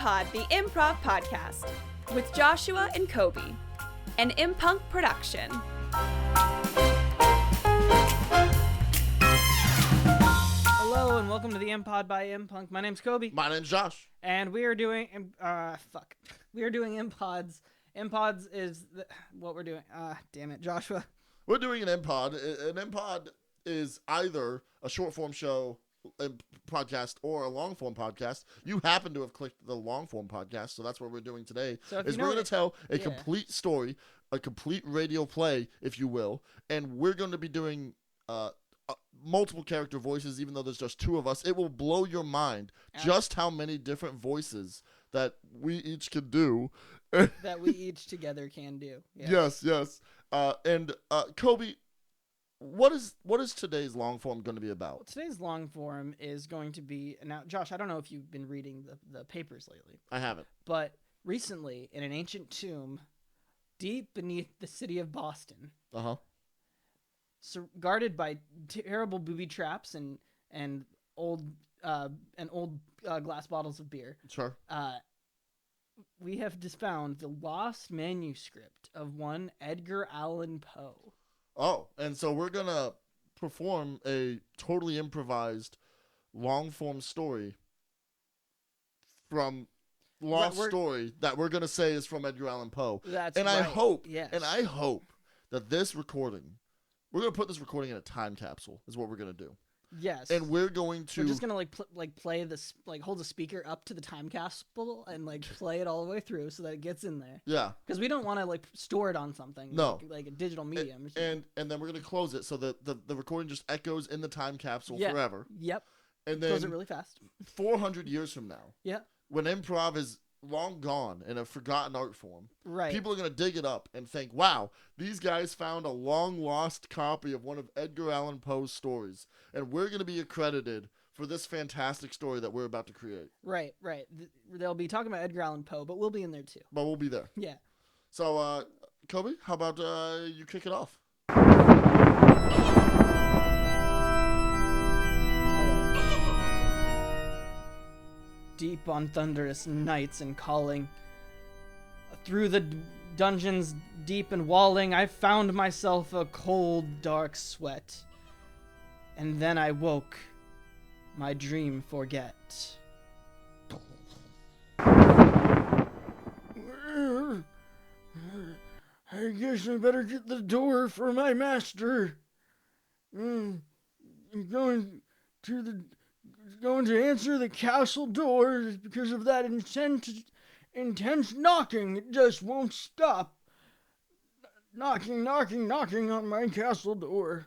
imPod, the improv podcast, with Joshua and Koby, an imPunk production. Hello and welcome to the imPod by imPunk. My name's Koby. My name's Josh. And we are doing, We are doing imPods. imPods is what we're doing. Damn it, Joshua. We're doing an imPod. An imPod is either a short form show podcast or a long form podcast. You happen to have clicked the long form podcast, so that's what we're doing today. So we're going to tell a complete story, a complete radio play, if you will, and we're going to be doing multiple character voices, even though there's just two of us. It will blow your mind just how many different voices that we each can do. That we each together can do. Yes. And Koby, what is today's long form going to be about? Well, today's long form is going to be, now Josh, I don't know if you've been reading the papers lately. I haven't. But recently, in an ancient tomb deep beneath the city of Boston, guarded by terrible booby traps and old glass bottles of beer. Sure. We have just found the lost manuscript of one Edgar Allan Poe. Oh, and so we're going to perform a totally improvised long-form story from story that we're going to say is from Edgar Allan Poe. That's and right. I hope that this recording, we're going to put this recording in a time capsule is what we're going to do. Yes. And we're going to... We're just going to play this, hold the speaker up to the time capsule and play it all the way through so that it gets in there. Yeah. Because we don't want to store it on something. No. Like a digital medium. And then we're going to close it so that the recording just echoes in the time capsule forever. Yep. And then... Close it really fast. 400 years from now. Yeah. When improv is long gone in a forgotten art form, right? People are going to dig it up and think, wow, these guys found a long-lost copy of one of Edgar Allan Poe's stories, and we're going to be accredited for this fantastic story that we're about to create. Right. They'll be talking about Edgar Allan Poe, but we'll be in there too. But we'll be there. Yeah. So, Koby, how about you kick it off? Deep on thunderous nights and calling, through the dungeons deep and walling, I found myself a cold, dark sweat. And then I woke, my dream forget. I guess I better get the door for my master. I'm going to answer the castle door because of that intense knocking. It just won't stop. Knocking on my castle door.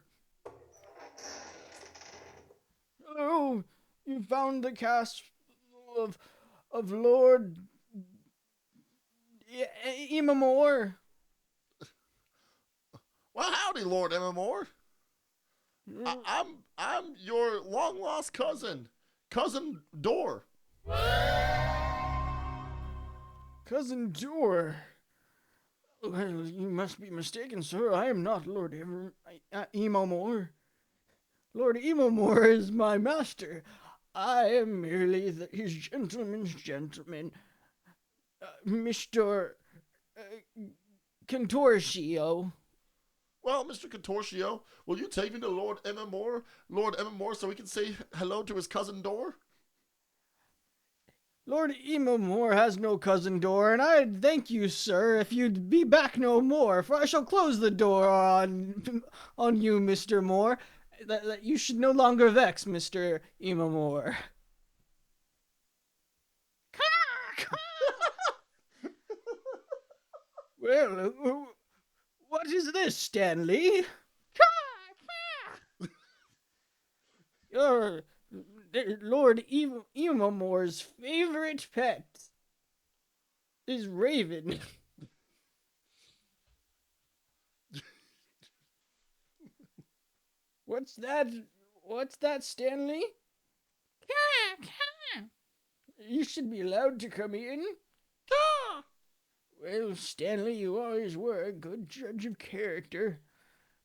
Hello, you found the castle of Lord imMOEd. Well, howdy, Lord imMOEd. I'm your long lost cousin Door. Cousin Door. Well, you must be mistaken, sir. I am not Lord imMOEd. Lord imMOEd is my master. I am merely his gentleman's gentleman, Mr. Contortio. Well, Mr. Contortio, will you take me to Lord imMOEd, so we can say hello to his cousin Door? Lord imMOEd has no cousin Door, and I'd thank you, sir, if you'd be back no more, for I shall close the door on you, Mr. Moore. That you should no longer vex, Mr. imMOEd. Well, what is this, Stanley? You're Lord imMOEd's favorite pet is Raven. What's that, Stanley? You should be allowed to come in. Well, Stanley, you always were a good judge of character.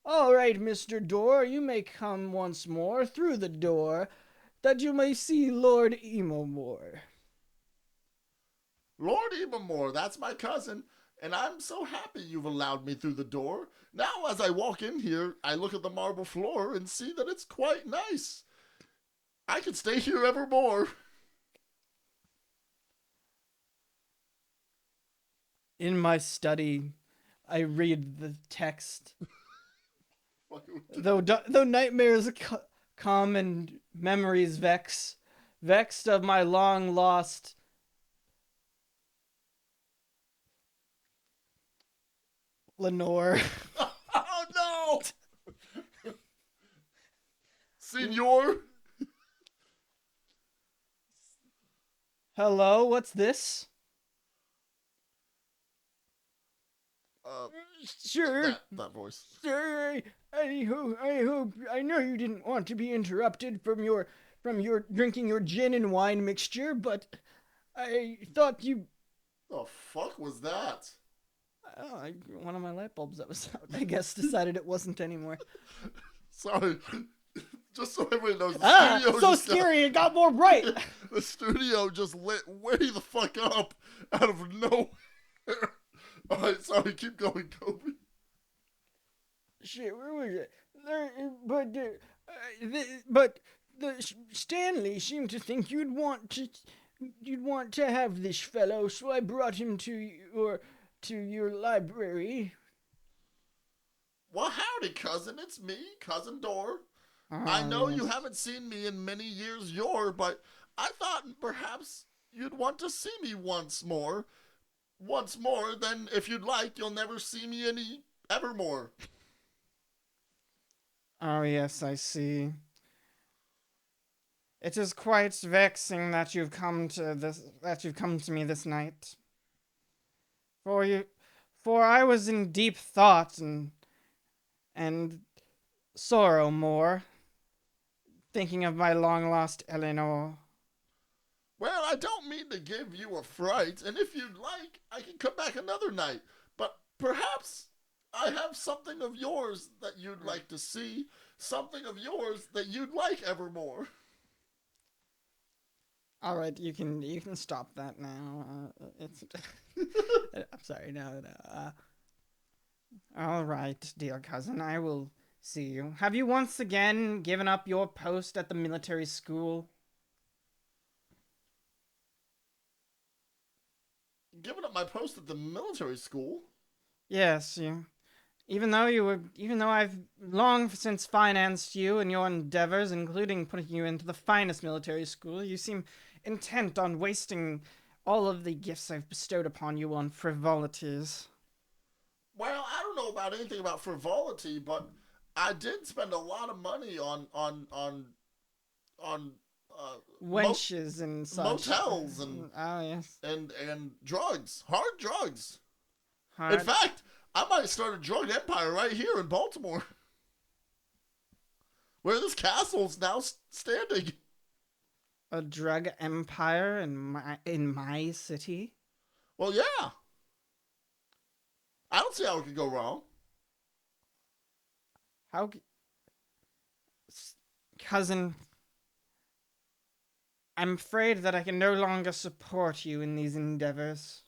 All right, Mr. Door, you may come once more through the door, that you may see Lord imMOEd. Lord Ebermore, that's my cousin, and I'm so happy you've allowed me through the door. Now, as I walk in here, I look at the marble floor and see that it's quite nice. I could stay here evermore. In my study, I read the text. Though nightmares come and memories vex, vexed of my long lost Lenore. Oh no! Senor? Hello, what's this? Sure. That voice. Sir, I hope I know you didn't want to be interrupted from your drinking your gin and wine mixture, but I thought you. The fuck was that? One of my light bulbs that was out, I guess, decided it wasn't anymore. Sorry. Just so everybody knows, the studio so scary, it got more bright. The studio just lit way the fuck up out of nowhere. Alright, sorry, keep going, Koby. Shit, where was it? But Stanley seemed to think you'd want to have this fellow, so I brought him to your library. Well, howdy, cousin. It's me, Cousin Door. I know you haven't seen me in many years but I thought perhaps you'd want to see me once more. Once more, then if you'd like, you'll never see me evermore. Oh, yes, I see. It is quite vexing that you've come to me this night. For I was in deep thought and sorrow more, thinking of my long-lost Eleanor. Well, I don't mean to give you a fright, and if you'd like, I can come back another night. But perhaps I have something of yours that you'd like to see, something of yours that you'd like evermore. All right, you can stop that now. It's I'm sorry. No. All right, dear cousin, I will see you. Have you once again given up your post at the military school? Giving up my post at the military school? Yes, even though I've long since financed you and your endeavors, including putting you into the finest military school, you seem intent on wasting all of the gifts I've bestowed upon you on frivolities. Well, I don't know about anything about frivolity, but I did spend a lot of money on wenches and such. Motels and oh yes, and drugs, hard drugs. Hard. In fact, I might start a drug empire right here in Baltimore, where this castle's now standing. A drug empire in my city? Well, yeah. I don't see how it could go wrong. Cousin, I'm afraid that I can no longer support you in these endeavors.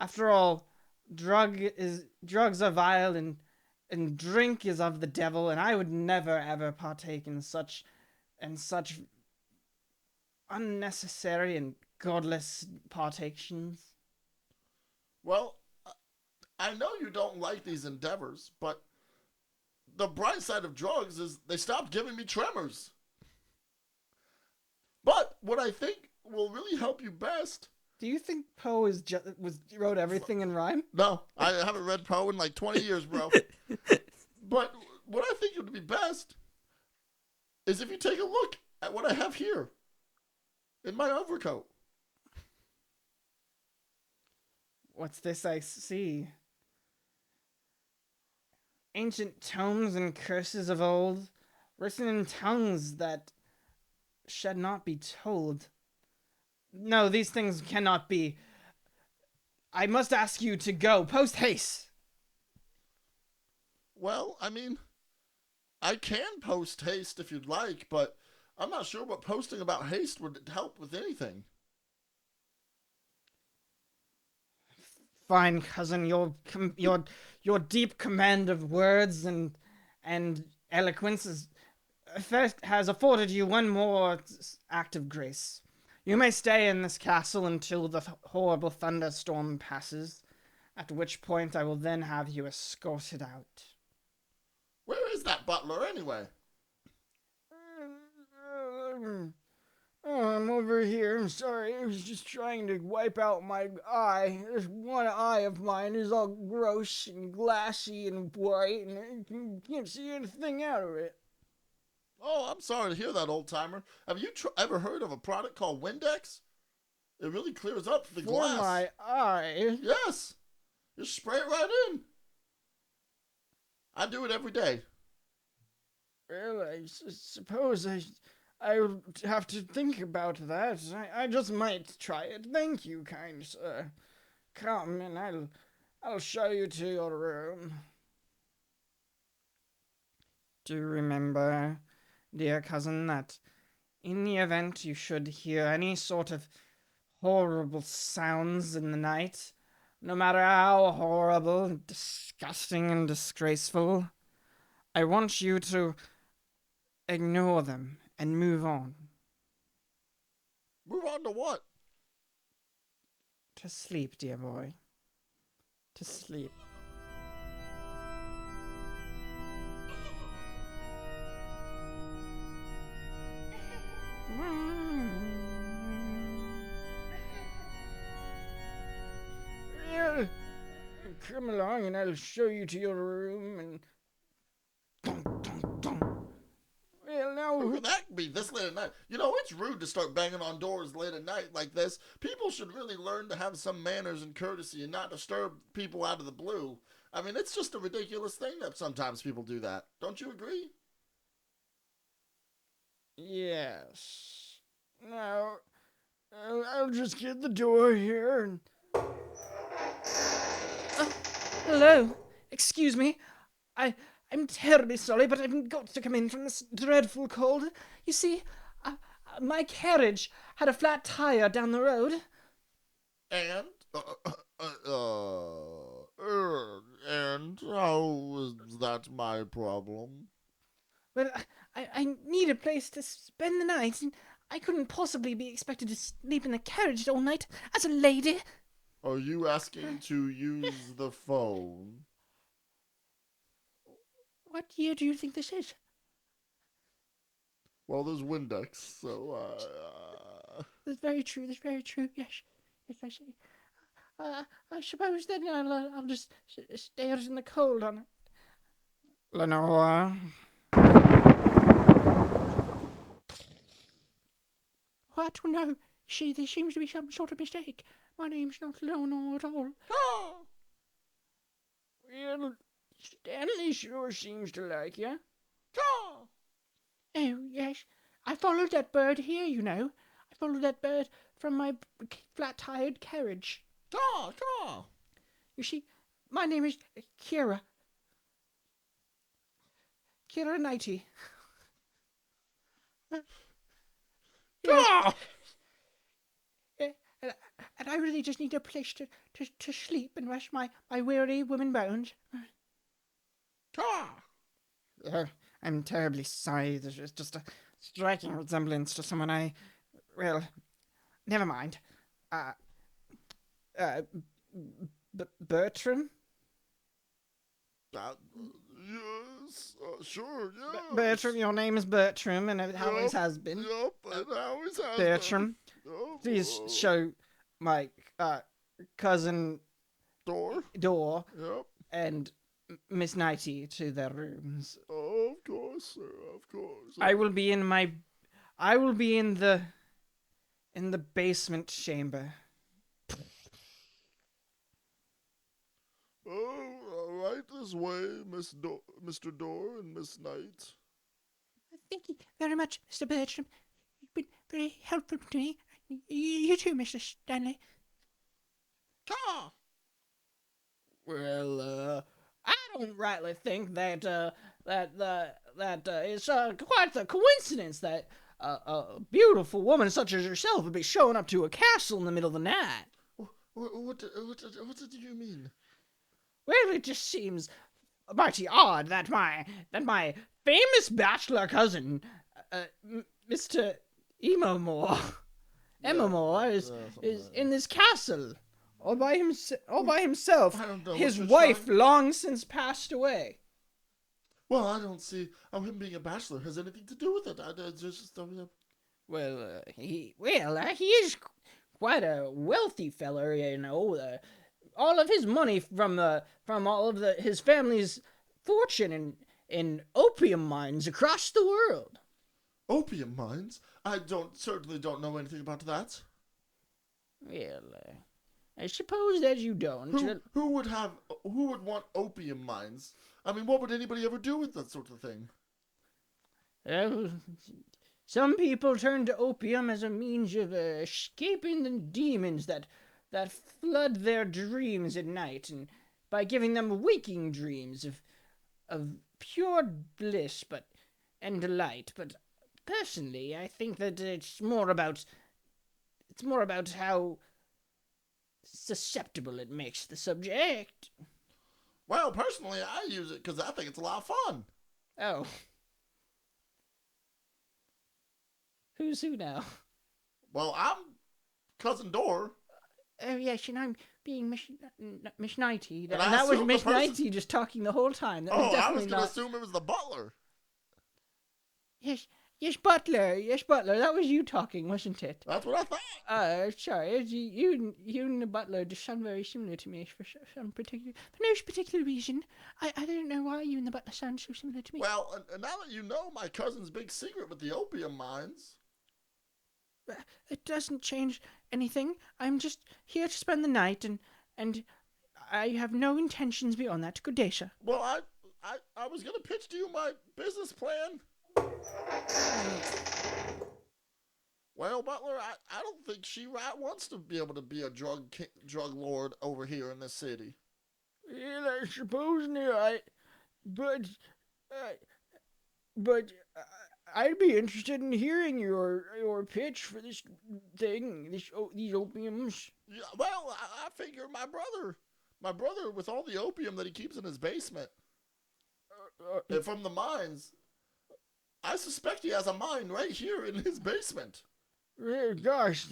After all, drugs are vile and drink is of the devil, and I would never ever partake in such unnecessary and godless partations. Well, I know you don't like these endeavors, but the bright side of drugs is they stopped giving me tremors. But what I think will really help you best... Do you think Poe wrote everything in rhyme? No, I haven't read Poe in like 20 years, bro. But what I think would be best is if you take a look at what I have here in my overcoat. What's this I see? Ancient tomes and curses of old, written in tongues that should not be told. No, these things cannot be. I must ask you to go, post haste. Well, I mean, I can post haste if you'd like, but I'm not sure what posting about haste would help with anything. Fine, cousin. Your deep command of words and eloquence has afforded you one more act of grace. You may stay in this castle until the horrible thunderstorm passes, at which point I will then have you escorted out. Where is that butler anyway? Oh, I'm over here. I'm sorry. I was just trying to wipe out my eye. This one eye of mine is all gross and glassy and white, and I can't see anything out of it. Oh, I'm sorry to hear that, old timer. Have you ever heard of a product called Windex? It really clears up the glass. For my eye? Yes. Just spray it right in. I do it every day. Well, I suppose I would have to think about that. I just might try it. Thank you, kind sir. Come, and I'll show you to your room. Do remember, dear cousin, that in the event you should hear any sort of horrible sounds in the night, no matter how horrible, disgusting, and disgraceful, I want you to ignore them and move on. Move on to what? To sleep, dear boy. To sleep. Well, come along and I'll show you to your room and... Well, now... Who could that be this late at night? You know, it's rude to start banging on doors late at night like this. People should really learn to have some manners and courtesy and not disturb people out of the blue. I mean, it's just a ridiculous thing that sometimes people do that. Don't you agree? Yes. Now, I'll just get the door here and... Hello. Excuse me. I'm terribly sorry, but I've got to come in from this dreadful cold. You see, my carriage had a flat tire down the road. And? And how is that my problem? Well, I need a place to spend the night, and I couldn't possibly be expected to sleep in the carriage all night as a lady. Are you asking to use the phone? What year do you think this is? Well, there's Windex, so, That's very true, yes. Yes, I see. I suppose then I'll just stay out in the cold on it. Lenore. What? No, there seems to be some sort of mistake. My name's not Lenore at all. Oh! Well, Stanley sure seems to like you. Oh! Oh, yes. I followed that bird here, you know. I followed that bird from my flat-tired carriage. Oh! You see, my name is Kira. Kira Knighty. Oh! And I really just need a place to sleep and rest my weary woman bones. Oh! I'm terribly sorry. There's just a striking resemblance to someone well, never mind. Bertram? Yes, sure, yes. Bertram, your name is Bertram, and it always has been. Yep, it always has Bertram, been. please show my cousin Door. Yep. and Miss Knighty to their rooms. Oh, of course, sir, of course. I will be in the basement chamber. Oh, right this way, Mr. Door and Miss Knight. Thank you very much, Mr. Bertram. You've been very helpful to me. You too, Mr. Stanley. Ah! Well, I don't rightly think that it's quite the coincidence that a beautiful woman such as yourself would be showing up to a castle in the middle of the night. What do you mean? Well, it just seems mighty odd that my famous bachelor cousin, Mr. Emomore, is in this castle, all by himself. I don't know. His wife long since passed away. Well, I don't see how him being a bachelor has anything to do with it. Well, he is quite a wealthy feller, you know. All of his money from all of his family's fortune in opium mines across the world. Opium mines? I certainly don't know anything about that. Well, I suppose that you don't. Who would want opium mines? I mean, what would anybody ever do with that sort of thing? Some people turn to opium as a means of escaping the demons that flood their dreams at night, and by giving them waking dreams of pure bliss and delight. But personally, I think that it's more about how susceptible it makes the subject. Well, personally, I use it because I think it's a lot of fun. Oh. Who's who now? Well, I'm Cousin Door. Oh, yes, and I'm being Miss Nighty. And that was Miss Nighty just talking the whole time. That was definitely I was going to assume it was the butler. Yes, Butler. That was you talking, wasn't it? That's what I thought. Sorry. You and the Butler just sound very similar to me for no particular reason. I don't know why you and the Butler sound so similar to me. Well, and now that you know my cousin's big secret with the opium mines. It doesn't change anything. I'm just here to spend the night, and I have no intentions beyond that. Good day, sir. Well, I was going to pitch to you my business plan. Well, Butler, I don't think She-Rat wants to be able to be a drug lord over here in this city. Well, I suppose not. But I'd be interested in hearing your pitch for this thing, these opiums. Yeah, well, I figure my brother with all the opium that he keeps in his basement, and from the mines, I suspect he has a mine right here in his basement. Well, gosh,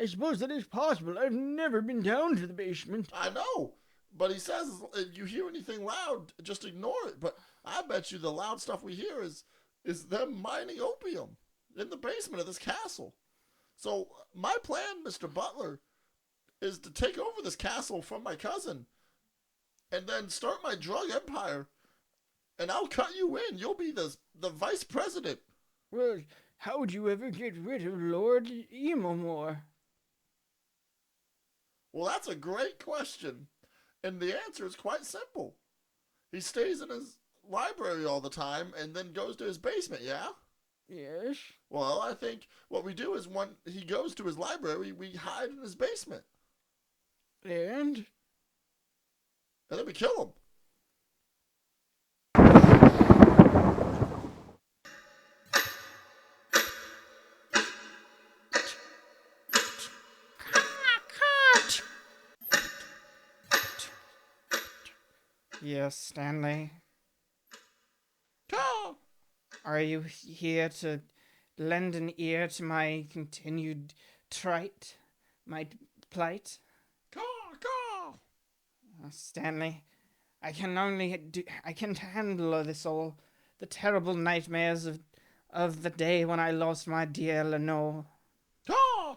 I suppose that is possible. I've never been down to the basement. I know, but he says if you hear anything loud, just ignore it. But I bet you the loud stuff we hear is them mining opium in the basement of this castle. So my plan, Mr. Butler, is to take over this castle from my cousin and then start my drug empire, and I'll cut you in. You'll be the vice president. Well, how would you ever get rid of Lord Emomore? Well, that's a great question, and the answer is quite simple. He stays in his library all the time and then goes to his basement, yeah? Yes. Well, I think what we do is when he goes to his library, we hide in his basement. And then we kill him. Yes, Stanley. Caw! Are you here to lend an ear to my continued my plight? Caw! Caw! Stanley, I can't handle the terrible nightmares of the day when I lost my dear Lenore. Caw!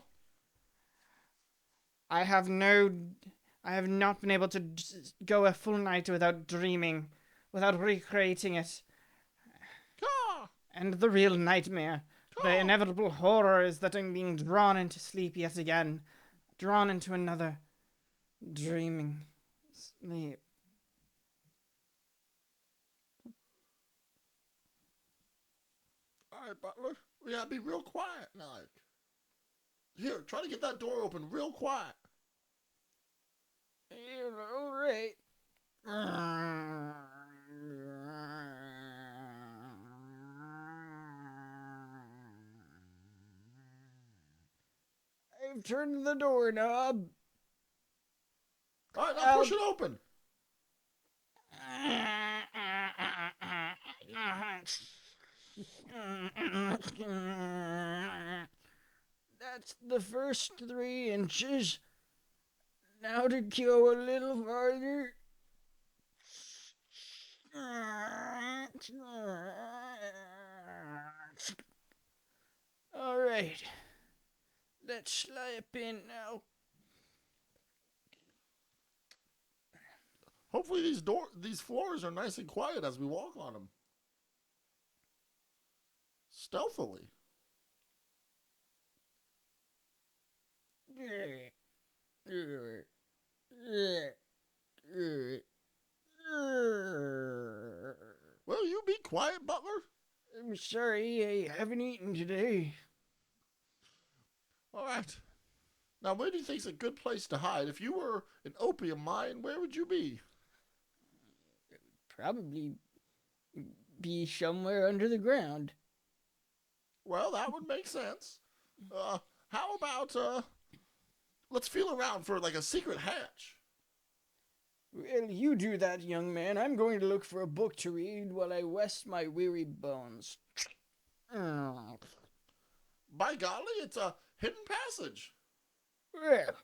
I have not been able to go a full night without dreaming, without recreating it. Caw! And the real nightmare, the inevitable horror is that I'm being drawn into sleep yet again, drawn into another dreaming sleep. All right, Butler, we gotta be real quiet now. Here, try to get that door open real quiet. all right. I've turned the doorknob. All right, now push it open. That's the first 3 inches. Now to go a little farther. All right. Let's slip in now. Hopefully these floors are nice and quiet as we walk on them. Stealthily. Will you be quiet, Butler? I'm sorry, I haven't eaten today. All right. Now, where do you think's a good place to hide? If you were an opium mine, where would you be? Probably be somewhere under the ground. Well, that would make sense. How about, let's feel around for, like, a secret hatch. Well, you do that, young man. I'm going to look for a book to read while I rest my weary bones. By golly, it's a hidden passage. Well,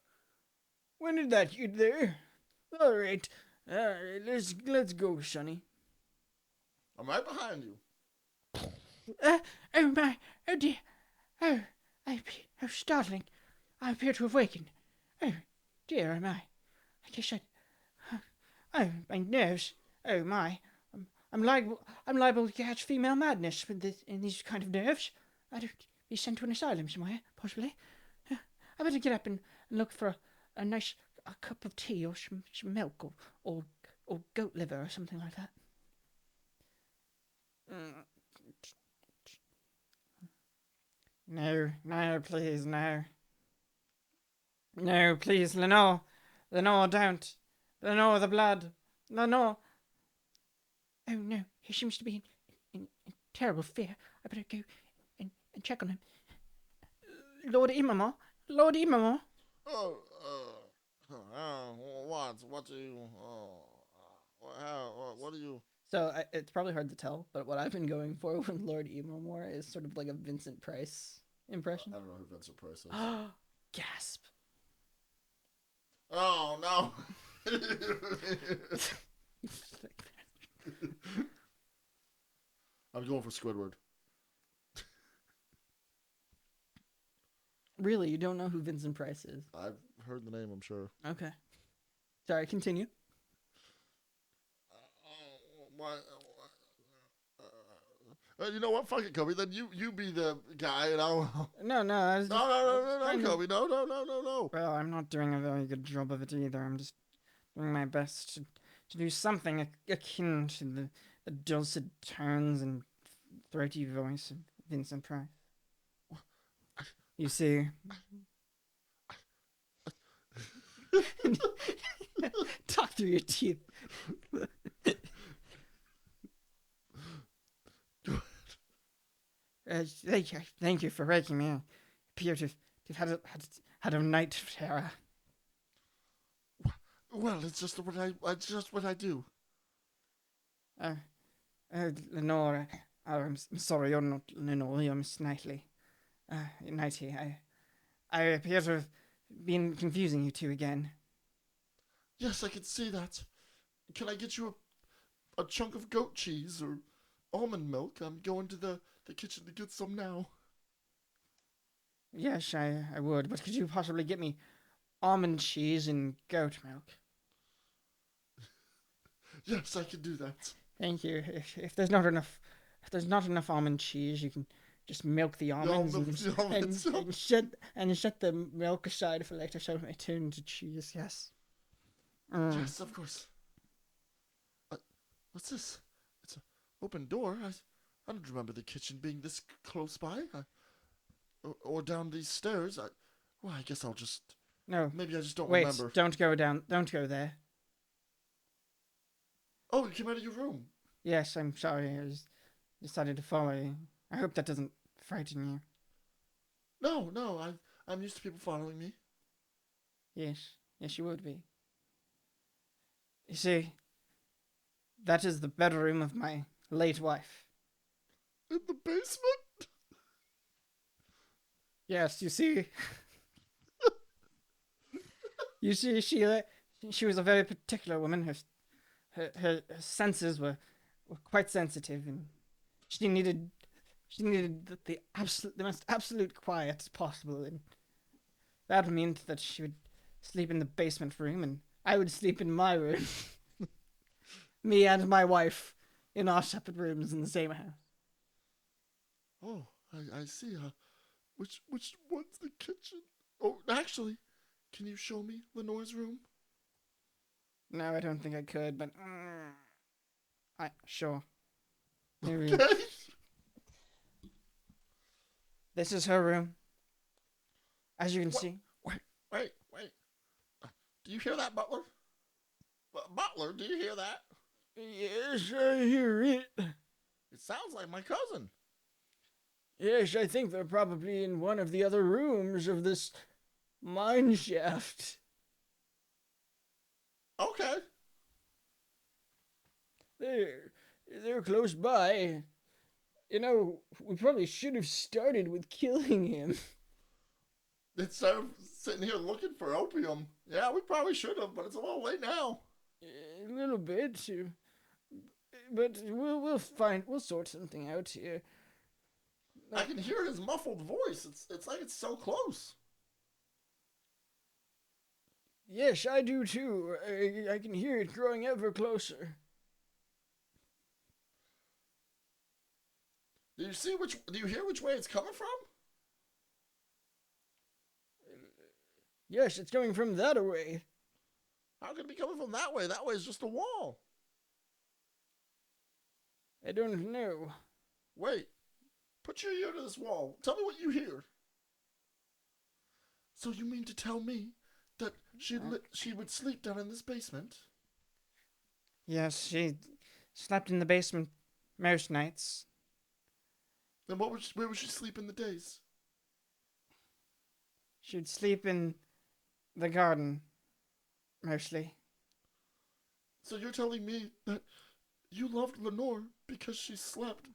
when did that get there? All right, let's go, Sonny. I'm right behind you. Oh my, oh dear, oh startling. I appear to have wakened. Oh dear, am I? I guess oh, my nerves. Oh my, I'm liable to catch female madness in these kind of nerves. I'd be sent to an asylum somewhere, possibly. I better get up and look for a nice cup of tea or some milk or goat liver or something like that. No, please, no. No, please, Lenore, don't. Lenore, the blood. Lenore. Oh no, he seems to be in terrible fear. I better go and check on him. Lord Imamor. Oh, what do you, what do you... So it's probably hard to tell, but what I've been going for with Lord Imamor is sort of like a Vincent Price impression. I don't know who Vincent Price is. Gasp. Oh, no. I'm going for Squidward. Really, you don't know who Vincent Price is? I've heard the name, I'm sure. Okay. Sorry, continue. You know what? Fuck it, Koby. Then you be the guy, and I'll... No, No, Koby. No. Well, I'm not doing a very good job of it either. I'm just doing my best to do something akin to the dulcet tones and throaty voice of Vincent Price. You see... Talk through your teeth. Thank you for waking me. I appear to have had a night of terror. Well, it's just what I do. Lenore, I'm sorry, you're not Lenore, you're Miss Knightley. Knighty, I appear to have been confusing you two again. Yes, I can see that. Can I get you a chunk of goat cheese or almond milk? I'm going to the kitchen to get some now. Yes, I would, but could you possibly get me almond cheese and goat milk? Yes, I can do that. Thank you. If there's not enough almond cheese, you can just milk the almonds and set the milk aside for later, so it may turn into cheese. Yes. Yes, of course. What's this? It's an open door. I don't remember the kitchen being this close by. Or down these stairs. I guess I'll just... No. Maybe I just don't Wait, remember. don't go down. Don't go there. Oh, you came out of your room. Yes, I'm sorry. I just decided to follow you. I hope that doesn't frighten you. No, I'm used to people following me. Yes, you would be. You see, that is the bedroom of my late wife. In the basement? Yes, you see. You see, she was a very particular woman. Her senses were quite sensitive, and she needed the most absolute quiet possible, and that meant that she would sleep in the basement room, and I would sleep in my room. Me and my wife in our separate rooms in the same house. Oh, I see. Which one's the kitchen? Oh, actually, can you show me Lenore's room? No, I don't think I could, but sure. Okay. This is her room. As you can see. Wait. Do you hear that, Butler? Butler, do you hear that? Yes, I hear it. It sounds like my cousin. Yes, I think they're probably in one of the other rooms of this mine shaft. Okay. They're close by. You know, we probably should have started with killing him. Instead of sitting here looking for opium. Yeah, we probably should have, but it's a little late now. A little bit, but we'll sort something out here. I can hear his muffled voice. It's like it's so close. Yes, I do too. I can hear it growing ever closer. Do you hear which way it's coming from? Yes, it's coming from that way. How can it be coming from that way? That way is just a wall. I don't know. Wait. Put your ear to this wall. Tell me what you hear. So you mean to tell me that she would sleep down in this basement? Yes, she slept in the basement most nights. Then where would she sleep in the days? She'd sleep in the garden, mostly. So you're telling me that you loved Lenore because she slept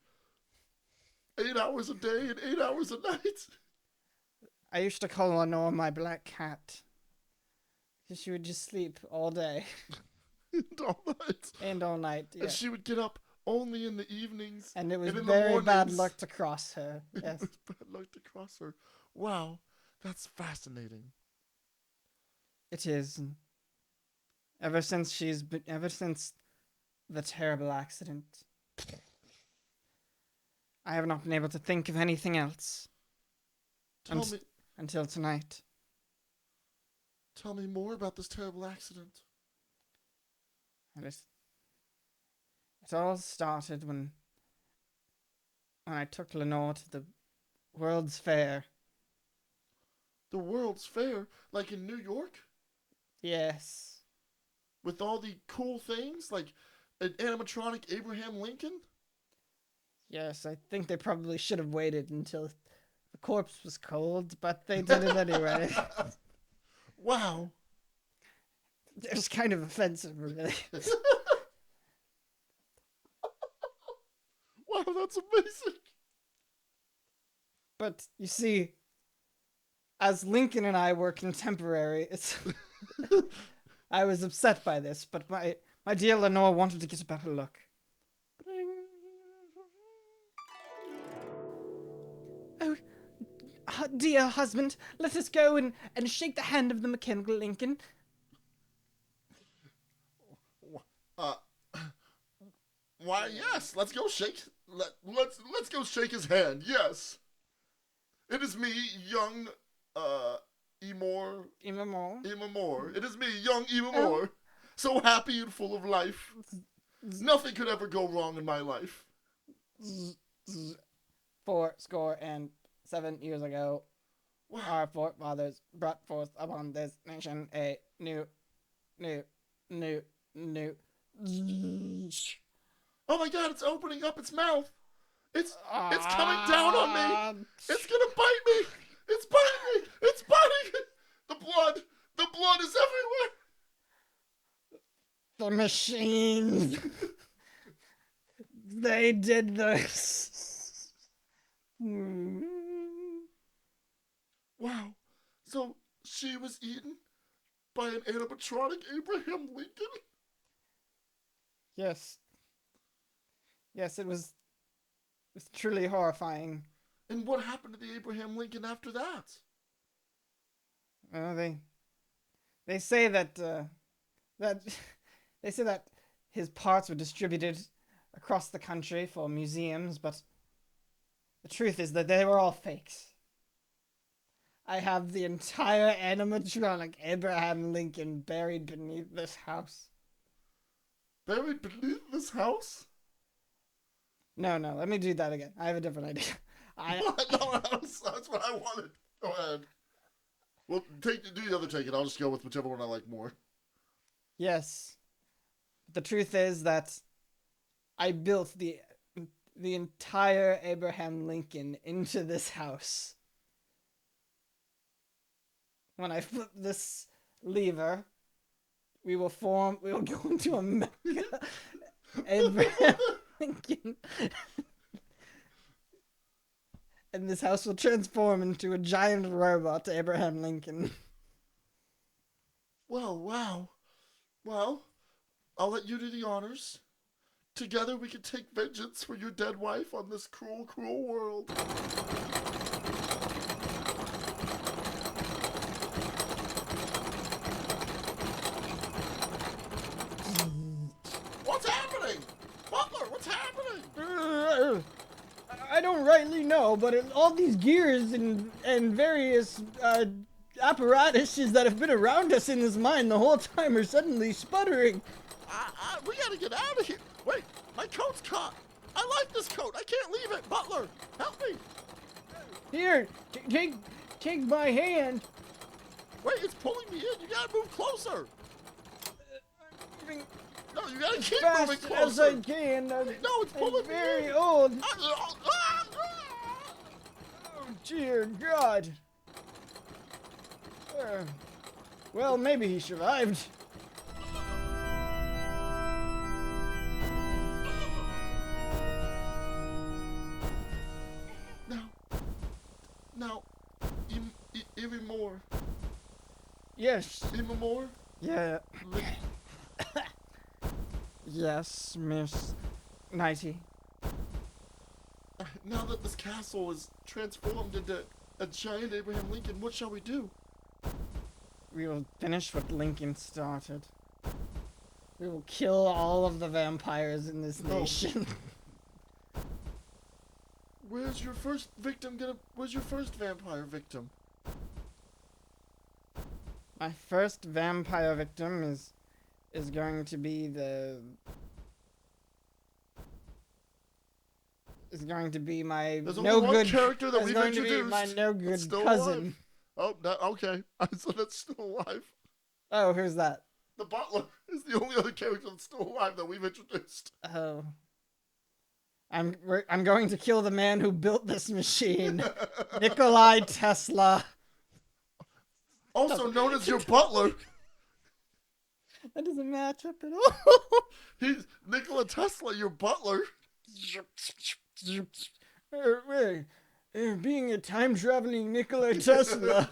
8 hours a day and 8 hours a night? I used to call Lenore my black cat. Because she would just sleep all day. And all night. And all night, yeah. And she would get up only in the evenings. And it was in very the bad mornings. luck to cross her. Yes. It was bad luck to cross her. Wow, that's fascinating. It is. Ever since the terrible accident, I have not been able to think of anything else until tonight. Tell me more about this terrible accident. It all started when I took Lenore to the World's Fair. The World's Fair? Like in New York? Yes. With all the cool things? Like an animatronic Abraham Lincoln? Yes, I think they probably should have waited until the corpse was cold, but they did it anyway. Wow. It was kind of offensive, really. Wow, that's amazing. But you see, as Lincoln and I were contemporary, I was upset by this, but my dear Lenore wanted to get a better look. Oh, dear husband, let us go and shake the hand of the mechanical Lincoln. Why, yes, let's go shake. Let's go shake his hand. Yes, it is me, young Emor. It is me, young Emor. So happy and full of life. Nothing could ever go wrong in my life. 407 years ago, Wow. our forefathers brought forth upon this nation a new. Oh my God! It's opening up its mouth. It's coming down on me. It's gonna bite me. It's biting me. It's biting me. The blood is everywhere. the machines. They did this. Wow. So she was eaten by an animatronic Abraham Lincoln? Yes. Yes, it was truly horrifying. And what happened to the Abraham Lincoln after that? They say that they say that his parts were distributed across the country for museums, but the truth is that they were all fakes. I have the entire animatronic Abraham Lincoln buried beneath this house. Buried beneath this house? No, let me do that again. I have a different idea. No, that's what I wanted. Go ahead. Well, do the other take, and I'll just go with whichever one I like more. Yes. The truth is that I built the entire Abraham Lincoln into this house. When I flip this lever, we will go into a mega Abraham Lincoln. And this house will transform into a giant robot Abraham Lincoln. Well, wow. Well, I'll let you do the honors. Together we can take vengeance for your dead wife on this cruel, cruel world. What's happening? Butler, what's happening? I don't rightly know, but all these gears and various apparatuses that have been around us in this mine the whole time are suddenly sputtering. We gotta get out of here. Wait, my coat's caught. I like this coat. I can't leave it. Butler, help me. Here, take my hand. Wait, it's pulling me in. You gotta move closer. I'm moving No, you gotta keep fast moving closer. as I can. No, it's pulling I'm me very in. old. Ah! Oh dear God. Well, maybe he survived. Now, even more. Yes. Even more. Yeah. Yes, Miss Nighty. Now that this castle is transformed into a giant Abraham Lincoln, what shall we do? We will finish what Lincoln started. We will kill all of the vampires in this nation. Where's your first vampire victim? My first vampire victim is going to be my There's no only one good character that is we've going to introduced. be my no good that's still cousin. alive. Oh, okay. So that's still alive. Oh, who's that? The butler is the only other character that's still alive that we've introduced. Oh. I'm going to kill the man who built this machine, Nikolai Tesla. Also known as your butler. That doesn't match up at all. He's Nikola Tesla, your butler. Being a time-traveling Nikola Tesla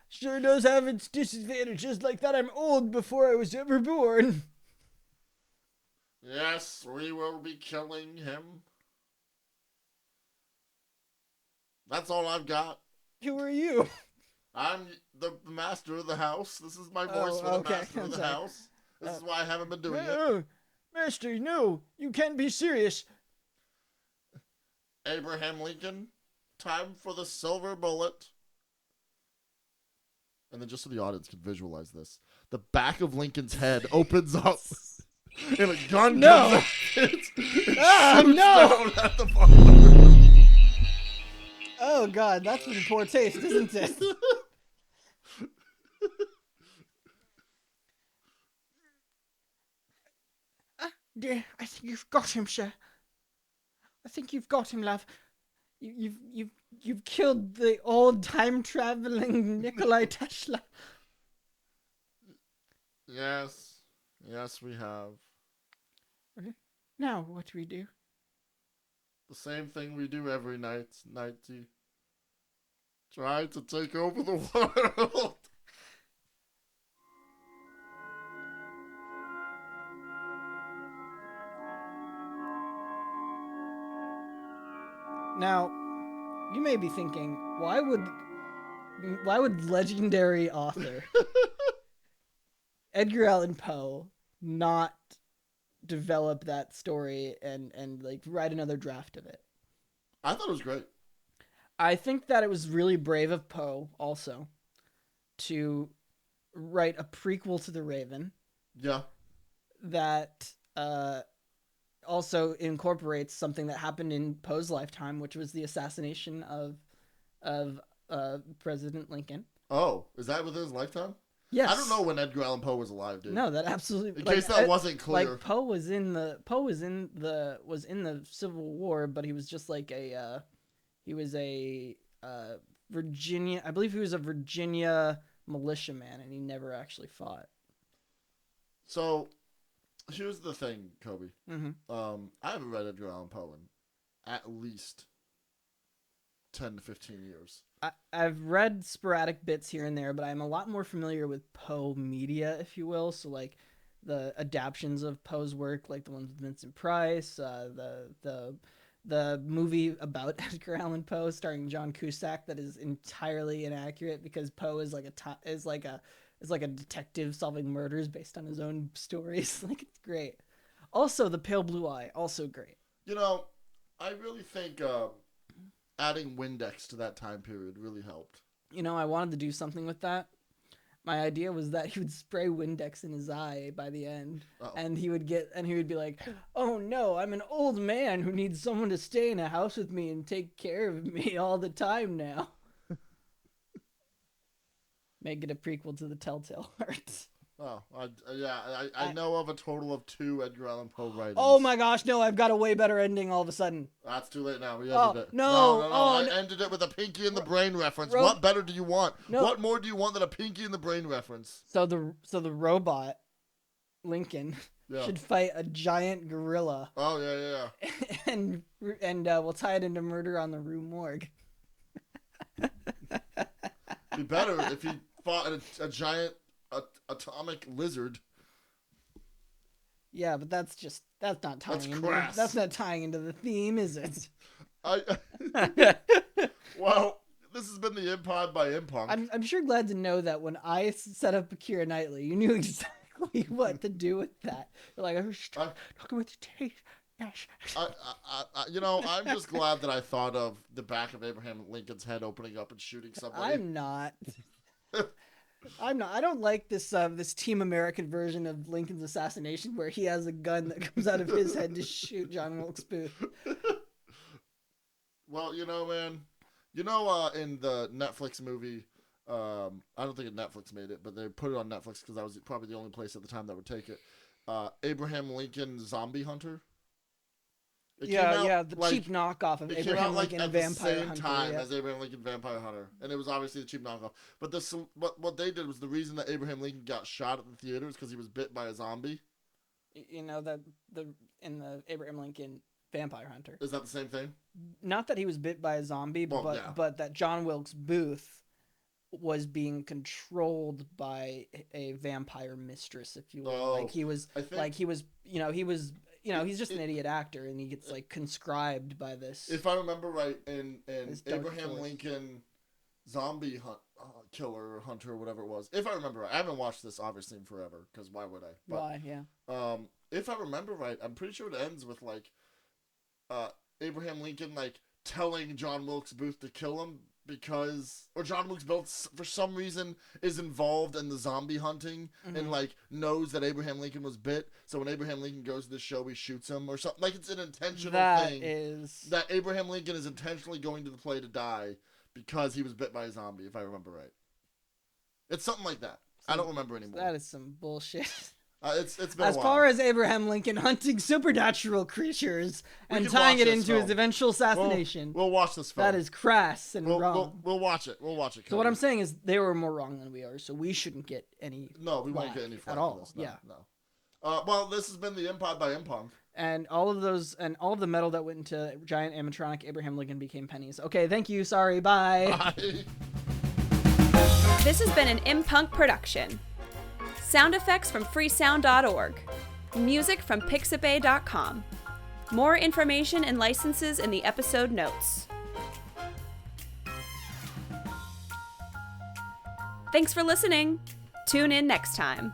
sure does have its disadvantages, like that I'm old before I was ever born. Yes, we will be killing him. That's all I've got. Who are you? I'm the master of the house. This is my voice for the master of the house. This is why I haven't been doing it. Master, no, you can't be serious. Abraham Lincoln, time for the silver bullet. And then just so the audience can visualize this, the back of Lincoln's head opens up. And a gun comes out. Shoots down at the butler. Oh God, that's in poor taste, isn't it? Dear, I think you've got him, sir. I think you've got him, love. You've killed the old time-traveling Nikolai Tesla. Yes. Yes, we have. Now, what do we do? The same thing we do every night, Nighty. Try to take over the world. Now, you may be thinking, why would legendary author Edgar Allan Poe not develop that story and like write another draft of it? I thought it was great. I think that it was really brave of Poe also to write a prequel to The Raven Yeah. that also incorporates something that happened in Poe's lifetime, which was the assassination of President Lincoln. Oh, is that within his lifetime? Yes. I don't know when Edgar Allan Poe was alive, dude. No, that absolutely. In case that wasn't clear. Like Poe was in the Civil War, but he was just like a Virginia. I believe he was a Virginia militiaman, and he never actually fought. So, here's the thing, Koby. Mm-hmm. I haven't read Edgar Allan Poe in at least 10 to 15 years. I've read sporadic bits here and there, but I'm a lot more familiar with Poe media, if you will. So like the adaptions of Poe's work, like the ones with Vincent Price, the movie about Edgar Allan Poe starring John Cusack that is entirely inaccurate because Poe is like a detective solving murders based on his own stories. Like it's great. Also, The Pale Blue Eye, also great. You know, I really think adding Windex to that time period really helped. You know, I wanted to do something with that. My idea was that he would spray Windex in his eye by the end, and he would be like, "Oh no, I'm an old man who needs someone to stay in a house with me and take care of me all the time now." Make it a prequel to the Telltale Heart. Oh, I know of a total of 2 Edgar Allan Poe writings. Oh my gosh, no, I've got a way better ending all of a sudden. That's too late now. We ended it. No. I ended it with a Pinky in the Brain reference. What better do you want? No. What more do you want than a Pinky in the Brain reference? So the robot, Lincoln, should fight a giant gorilla. Oh, yeah. and we'll tie it into Murder on the Rue Morgue. Be better if he fought a giant atomic lizard. Yeah, but that's not tying crass. That's not tying into the theme, is it? Well, this has been the imPod by imPunk. I'm sure glad to know that when I set up Akira Knightley, you knew exactly what to do with that. You're like, I was talking with your taste. Yes. I'm just glad that I thought of the back of Abraham Lincoln's head opening up and shooting somebody. I'm not. I don't like this Team American version of Lincoln's assassination where he has a gun that comes out of his head to shoot John Wilkes Booth. Well, man. In the Netflix movie, I don't think Netflix made it, but they put it on Netflix because that was probably the only place at the time that would take it. Abraham Lincoln Zombie Hunter. The cheap knockoff of Abraham Lincoln and Vampire Hunter. At the same time as Abraham Lincoln Vampire Hunter. And it was obviously the cheap knockoff. But what they did was the reason that Abraham Lincoln got shot at the theater was because he was bit by a zombie. You know, in the Abraham Lincoln Vampire Hunter. Is that the same thing? Not that he was bit by a zombie, but that John Wilkes Booth was being controlled by a vampire mistress, if you will. Oh, he's just an idiot actor, and he gets conscribed by this. If I remember right, in Abraham Lincoln Zombie Killer Hunter or whatever it was. If I remember right, I haven't watched this obviously in forever because why would I? But, why? Yeah. If I remember right, I'm pretty sure it ends with Abraham Lincoln telling John Wilkes Booth to kill him or John Wilkes Booth for some reason is involved in the zombie hunting and knows that Abraham Lincoln was bit. So when Abraham Lincoln goes to the show, he shoots him or something. It's an intentional thing. That Abraham Lincoln is intentionally going to the play to die because he was bit by a zombie, if I remember right. It's something like that. I don't remember anymore. That is some bullshit. It's been as far as Abraham Lincoln hunting supernatural creatures and tying it into his eventual assassination. We'll watch this film. That is crass and wrong. We'll watch it. We'll watch it. So what I'm saying is they were more wrong than we are, so we shouldn't get any. No, we won't get any at all. No, yeah. Well, this has been the imPod by imPunk. And all of the metal that went into giant animatronic Abraham Lincoln became pennies. Okay, thank you. Sorry, bye. Bye. This has been an imPunk production. Sound effects from freesound.org. Music from pixabay.com. More information and licenses in the episode notes. Thanks for listening. Tune in next time.